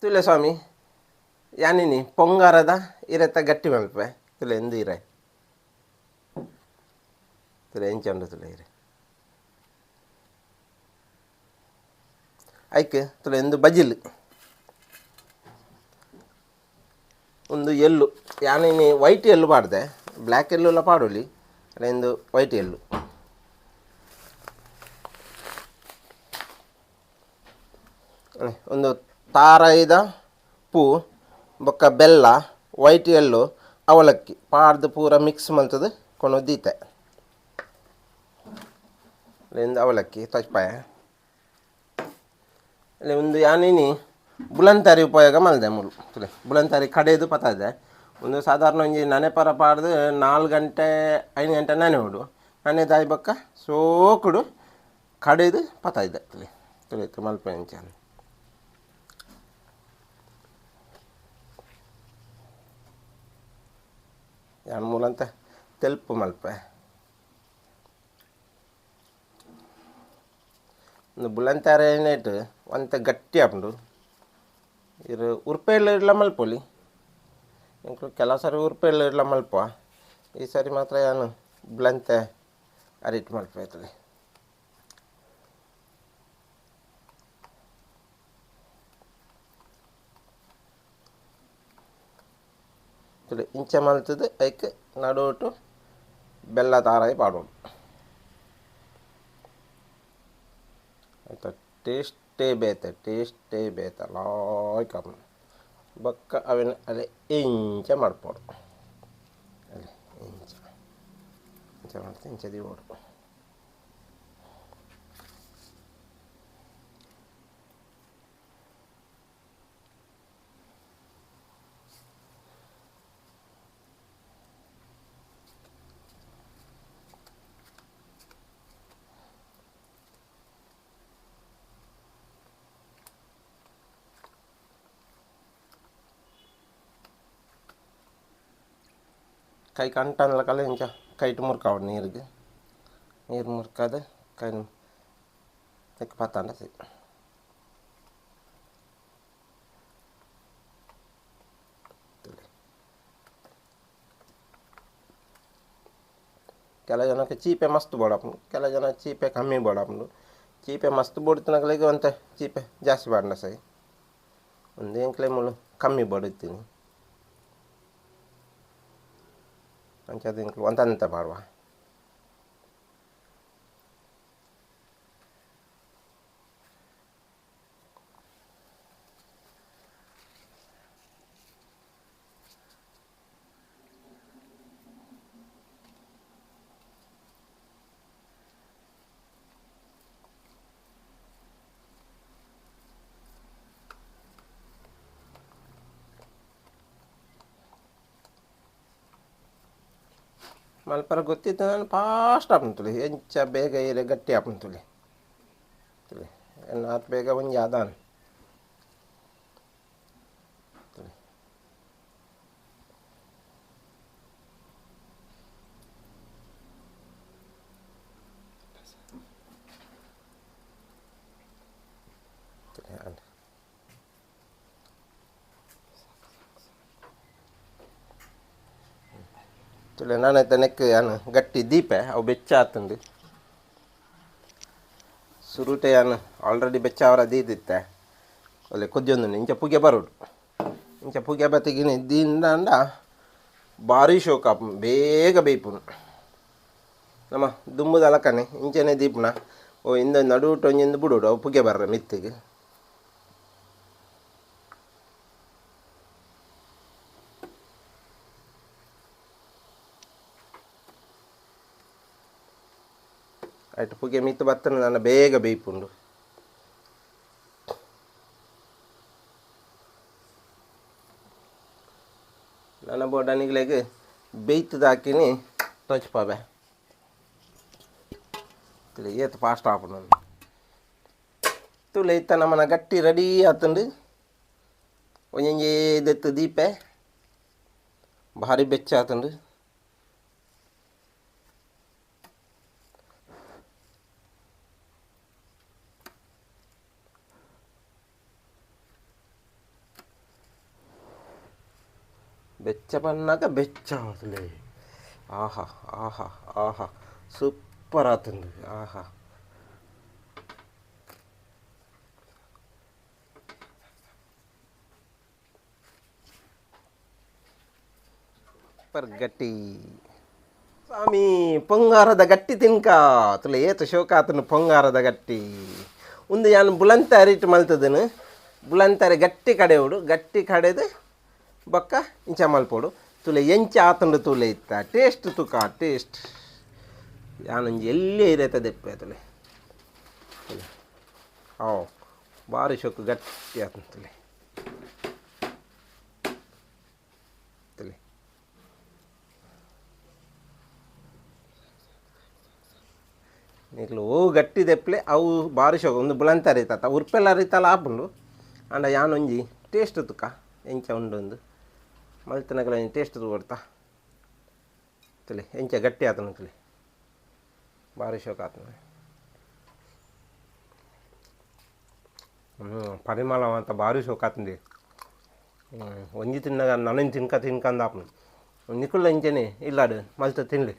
ತುಲೆ ಸ್ವಾಮಿ ಯಾನಿನಿ ಪೊಂಗಾರದ ಇರತ್ತ ಗಟ್ಟಿ ಮಲ್ಪೆ ತುಲೆ ಎಂದು ಇರೆ ತುಲೆ ಎಂಚಂಡು ತುಲೆ ಇರೆ ಐಕೆ ತುಲೆ ಎಂದು ಬಜಿಲ್ ಒಂದು ಎಳ್ಳು ಯಾನಿನಿ ವೈಟ್ ಎಳ್ಳು ಪಾಡ್ದೆ ಬ್ಲ್ಯಾಕ್ ಎಳ್ಳು ಎಲ್ಲ ಪಾಡೋಲಿ ಎಂದು ವೈಟ್ ಎಳ್ಳು ಒಂದು ತಾರೈದ ಪೂ ಬೊಕ್ಕ ಬೆಲ್ಲ ವೈಟ್ ಎಳ್ಳು ಅವಲಕ್ಕಿ ಪಾಡ್ದು ಪೂರ ಮಿಕ್ಸ್ ಮಲ್ತದು ಕೊನ ದೀತೆ ಅಲ್ಲಿಂದ ಅವಲಕ್ಕಿ ತಜ್ಪಾಯ ಅಲ್ಲಿ ಒಂದು ಯಾನಿನಿ ಬುಲಂತಾರಿ ಉಪಯೋಗ ಮಲ್ದೆ ಮುಲು ತುಲೆ ಬುಲಂತಾರಿ ಕಡೆದು ಪತ್ತದೆ ಒಂದು ಸಾಧಾರಣ ಒಂಜಿ ನನೆಪರ ಪಾಡ್ದು 4 ಗಂಟೆ 5 ಗಂಟೆ ನನೆ ಹುಡು ನನೆದಾಯಿ ಬೊಕ್ಕ ಸೋಕುಡು ಕಡೆದು ಪತಾಯಿದ್ದೆ ತುಲೆ ತುಲೆ ಮಲ್ಪೆ ಅಂಚ ಯಾನ್ ಮೂಲಂತ ತೆಲ್ಪು ಮಲ್ಪೆ ಒಂದು ಬುಲಂತಾರೆ ಏನೇಟು ಒಂತ ಗಟ್ಟಿ ಆಪುಂಡು ಇರು ಉರ್ಪೆಲ್ಲ ಇರ್ಲ ಮಲ್ಪೊಲಿ ಇಂಕ್ಲು ಕೆಲವು ಸಾರಿ ಉರ್ಪೆಲ್ಲ ಇರ್ಲ ಮಲ್ಪ ಈ ಸಾರಿ ಮಾತ್ರ ಯಾನು ಬುಲಂತೆ ಅರಿಟ್ ಮಲ್ಪೆ ಆಯ್ತದೆ ಇಂಚ ಮಲ್ತದು ಐಕ್ ನಡೋಟು ಬೆಲ್ಲ ತಾರಾಯಿ ಪಾಡೋಡು ಆಯ್ತಾ ಟೇಸ್ಟೇ ಬೇತೆ ಲಾಯ್ಕ್ ಅಪ್ಪ ಬೊಕ್ಕ ಅವೇನು ಅಲ್ಲೇ ಇಂಚ ಮಾಡ್ಬೋದು ಅಲ್ಲೇ ಇಂಚ ಮಾಡ್ತಾ ಇಂಚ ದಿವೋಡು ಕೈ ಕಂಟನ್ಲ ಕಲೆ ಇಂಚ ಕೈಟ್ ಮುರ್ಕಾವಡು ನೀರಿಗೆ ನೀರು ಮುರ್ಕಾದ ಕೈ ತೆಕ್ಕ ಪತ್ತಾಂಡ ಸಿ ಕೆಲ ಜನಕ್ಕೆ ಚೀಪೆ ಮಸ್ತ್ ಬೋಡಾಪುಂಡು ಕೆಲ ಜನ ಚೀಪೆ ಕಮ್ಮಿ ಬೋಡಾಪುಂಡು ಚೀಪೆ ಮಸ್ತ್ ಬೋಡ್ತಿನಗಳಿಗೆ ಒಂತ ಚೀಪೆ ಜಾಸ್ತಿ ಬಾಂಡ ಸೈ ಒಂದು ಎಂಕ್ಲೆ ಮುಳು ಕಮ್ಮಿ ಬೋಡುತ್ತೀನಿ ಅಂಚದು ಇಂಕ್ಲು ಒಂದಂತ ಮಾಡುವ ಮಲ್ಪರ ಗೊತ್ತಿತ್ತು ನಾನು ಫಾಸ್ಟ್ ಆಪುಂತುಲಿ ಎಂಚ ಬೇಗ ಏರೆ ಗಟ್ಟಿ ಆಪುಂತುಲಿ ತುಲಿ ಎನ್ನಾತ್ ಬೇಗ ಒಂಜಿ ಆದಾನ್ ತುಲಿ ತುಲೆ ನಾನೈತೆ ನೆಕ್ ಯಾನು ಗಟ್ಟಿ ದೀಪೆ ಅವು ಬೆಚ್ಚ ಆತಂದು ಸುರುಟೆ ಯಾನು ಆಲ್ರೆಡಿ ಬೆಚ್ಚ ಅವರ ದೀದಿತ್ತೆ ಒಳ್ಳೆ ಕೊದ್ಯೊಂದು ಇಂಚ ಪುಗೆ ಬರೋಡು ಇಂಚ ಪುಗೆ ಬತ್ತಿಗಿನ ದಿಂದ ಭಾರಿ ಶೋಕ ಬೇಗ ಬೇಯ್ಪುನು ನಮ್ಮ ದುಂಬುದ ಅಲಕನೆ ಇಂಚನೆ ದೀಪುನ ಓ ಇಂದ ನಡುಟು ಒಂಜಿಂದ ಬಿಡೋಡು ಅವು ಪುಗೆ ಬರ್ರೆ ಮಿತ್ತಿಗೆ ಆಯ್ತು ಪುಗೆ ಮಿತ್ತು ಬತ್ತನ ನನ್ನ ಬೇಗ ಬೇಯ್ಪುಂಡು ನನ್ನ ಬೋಡನಿಗಳಿಗೆ ಬೇಯ್ತದ ಹಾಕಿನಿ ತೊಚ್ಪಾಬೆ ಏತು ಫಾಸ್ಟ್ ಆಪುಂಡು ತುಲೆ ಇತ್ತ ನಮ್ಮನ ಗಟ್ಟಿ ರೆಡಿ ಆತುಂಡು ಒಂಜೊಂಜೇ ದೆತ್ತು ದೀಪೆ ಭಾರಿ ಬೆಚ್ಚ ಆತುಂಡು ಬೆಚ್ಚ ಬಂದಾಗ ಬೆಚ್ಚಾವತಲೆ ಆಹಾ ಆಹಾ ಆಹಾ ಸೂಪರ್ ಆತಂದು ಆಹಾ ಸೂಪರ್ ಗಟ್ಟಿ ಸ್ವಾಮಿ ಪೊಂಗಾರದ ಗಟ್ಟಿ ತಿನ್ಕ ತುಲೆ ಏತು ಶೋಕ ಆತನು ಪೊಂಗಾರದ ಗಟ್ಟಿ ಒಂದು ಯಾನು ಬುಲಂತಾರಿ ಇಟ್ಟು ಮಲ್ತದನು ಬುಲಂತಾರಿ ಗಟ್ಟಿ ಕಡೆಯೋಡು ಗಟ್ಟಿ ಕಡೆದು ಬೊಕ್ಕ ಇಂಚ ಮಲ್ಪೋಡು ತುಲೆ ಎಂಚ ಆತಂಡು ತುಲೆ ಇತ್ತ ಟೇಸ್ಟ್ ತುಕ ಟೇಸ್ಟ್ ಯಾನೊಂಜಿ ಎಲ್ಲಿ ಇರತ್ತೆ ದೆಪ್ಪೆ ತುಲೆ ಓ ಭಾರಿ ಶೋಕು ಗಟ್ಟಿ ಆತನ ತುಲೆ ತುಲೆ ನೀಕ್ಲು ಓ ಗಟ್ಟಿ ದೆಪ್ಪಲೆ ಅವು ಭಾರಿ ಶೋಕ ಒಂದು ಬುಲಂತ ರೀತಾತ ಉರ್ಪೆಲ್ಲ ರೀತಲ್ಲ ಆಪುಂಡು ಅಂಡ ಯಾನೊಂಜಿ ಟೇಸ್ಟ್ ತುಕ ಎಂಚ ಉಂಡು ಒಂದು ಮಲ್ತನಗಲ ಟೇಸ್ಟ್ ಕೊಡ್ತಾ ತುಲೆ ಎಂಚ ಗಟ್ಟಿ ಆತನ ತುಲೆ ಭಾರಿ ಶೋಕ ಆತನ ಪರಿಮಳ ಅಂತ ಭಾರಿ ಶೋಕ ಆತಂಡಿ ಒಂಜಿ ತಿನ್ನಾಗ ನನಗೆ ತಿನ್ಕಂದಾಪನು ನಿಕುಲ್ಲ ಇಂಚನೆ ಇಲ್ಲಾಡು ಮಲ್ತ ತಿನ್ಲಿ